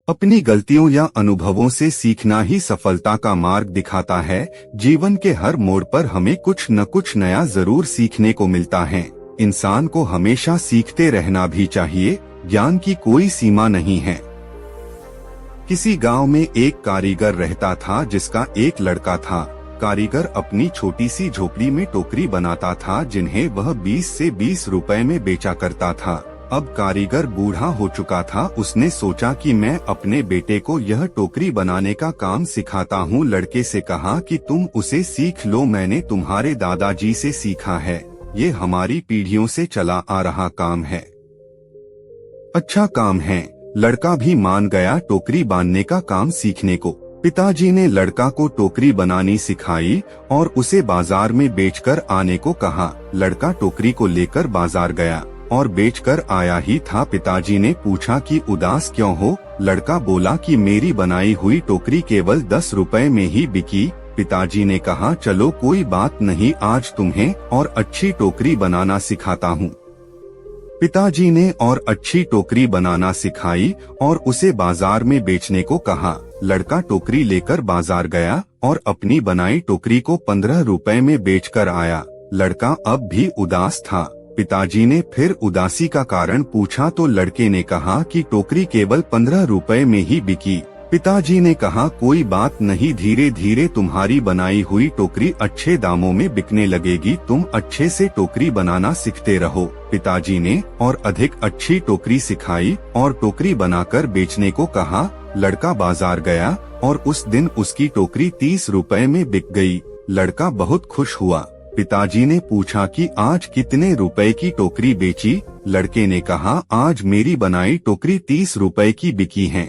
अपनी गलतियों या अनुभवों से सीखना ही सफलता का मार्ग दिखाता है। जीवन के हर मोड़ पर हमें कुछ न कुछ नया जरूर सीखने को मिलता है। इंसान को हमेशा सीखते रहना भी चाहिए। ज्ञान की कोई सीमा नहीं है। किसी गांव में एक कारीगर रहता था जिसका एक लड़का था। कारीगर अपनी छोटी सी झोपड़ी में टोकरी बनाता था जिन्हें वह 20 से 20 रुपए में बेचा करता था। अब कारीगर बूढ़ा हो चुका था। उसने सोचा कि मैं अपने बेटे को यह टोकरी बनाने का काम सिखाता हूँ। लड़के से कहा कि तुम उसे सीख लो, मैंने तुम्हारे दादाजी से सीखा है। ये हमारी पीढ़ियों से चला आ रहा काम है। अच्छा काम है। लड़का भी मान गया टोकरी बांधने का काम सीखने को। पिताजी ने लड़का को टोकरी बनानी सिखाई और उसे बाजार में बेचकर आने को कहा। लड़का टोकरी को लेकर बाजार गया और बेचकर आया ही था। पिताजी ने पूछा कि उदास क्यों हो? लड़का बोला कि मेरी बनाई हुई टोकरी केवल 10 रुपए में ही बिकी। पिताजी ने कहा, चलो कोई बात नहीं, आज तुम्हें और अच्छी टोकरी बनाना सिखाता हूँ। पिताजी ने और अच्छी टोकरी बनाना सिखाई और उसे बाजार में बेचने को कहा। लड़का टोकरी लेकर बाजार गया और अपनी बनाई टोकरी को 15 रुपए में बेचकर आया। लड़का अब भी उदास था। पिताजी ने फिर उदासी का कारण पूछा तो लड़के ने कहा कि टोकरी केवल 15 रुपए में ही बिकी। पिताजी ने कहा, कोई बात नहीं, धीरे धीरे तुम्हारी बनाई हुई टोकरी अच्छे दामों में बिकने लगेगी। तुम अच्छे से टोकरी बनाना सीखते रहो। पिताजी ने और अधिक अच्छी टोकरी सिखाई और टोकरी बनाकर बेचने को कहा। लड़का बाजार गया और उस दिन उसकी टोकरी 30 रुपए में बिक गई। लड़का बहुत खुश हुआ। पिताजी ने पूछा कि आज कितने रुपए की टोकरी बेची? लड़के ने कहा, आज मेरी बनाई टोकरी 30 रुपए की बिकी है।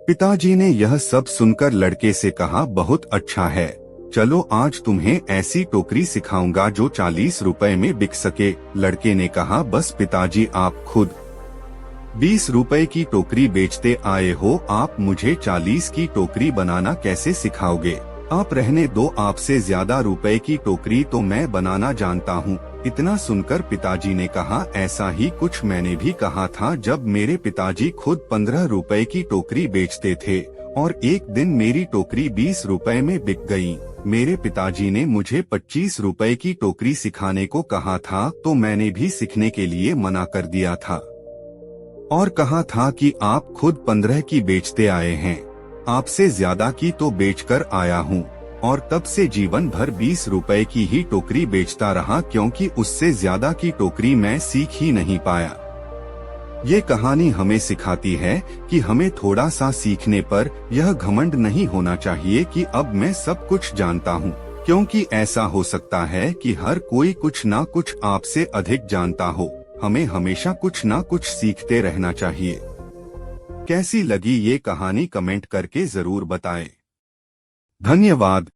पिताजी ने यह सब सुनकर लड़के से कहा, बहुत अच्छा है, चलो आज तुम्हें ऐसी टोकरी सिखाऊंगा जो 40 रुपए में बिक सके। लड़के ने कहा, बस पिताजी, आप खुद 20 रुपए की टोकरी बेचते आए हो, आप मुझे 40 की टोकरी बनाना कैसे सिखाओगे? आप रहने दो, आपसे ज्यादा रुपए की टोकरी तो मैं बनाना जानता हूँ। इतना सुनकर पिताजी ने कहा, ऐसा ही कुछ मैंने भी कहा था जब मेरे पिताजी खुद 15 रुपए की टोकरी बेचते थे और एक दिन मेरी टोकरी 20 रुपए में बिक गई। मेरे पिताजी ने मुझे 25 रुपए की टोकरी सिखाने को कहा था तो मैंने भी सीखने के लिए मना कर दिया था और कहा था कि आप खुद 15 की बेचते आए हैं, आपसे ज्यादा की तो बेचकर आया हूँ। और तब से जीवन भर 20 रुपए की ही टोकरी बेचता रहा क्योंकि उससे ज्यादा की टोकरी मैं सीख ही नहीं पाया। ये कहानी हमें सिखाती है कि हमें थोड़ा सा सीखने पर यह घमंड नहीं होना चाहिए कि अब मैं सब कुछ जानता हूँ, क्योंकि ऐसा हो सकता है कि हर कोई कुछ ना कुछ आपसे अधिक जानता हो। हमें हमेशा कुछ ना कुछ सीखते रहना चाहिए। कैसी लगी ये कहानी कमेंट करके जरूर बताएं। धन्यवाद।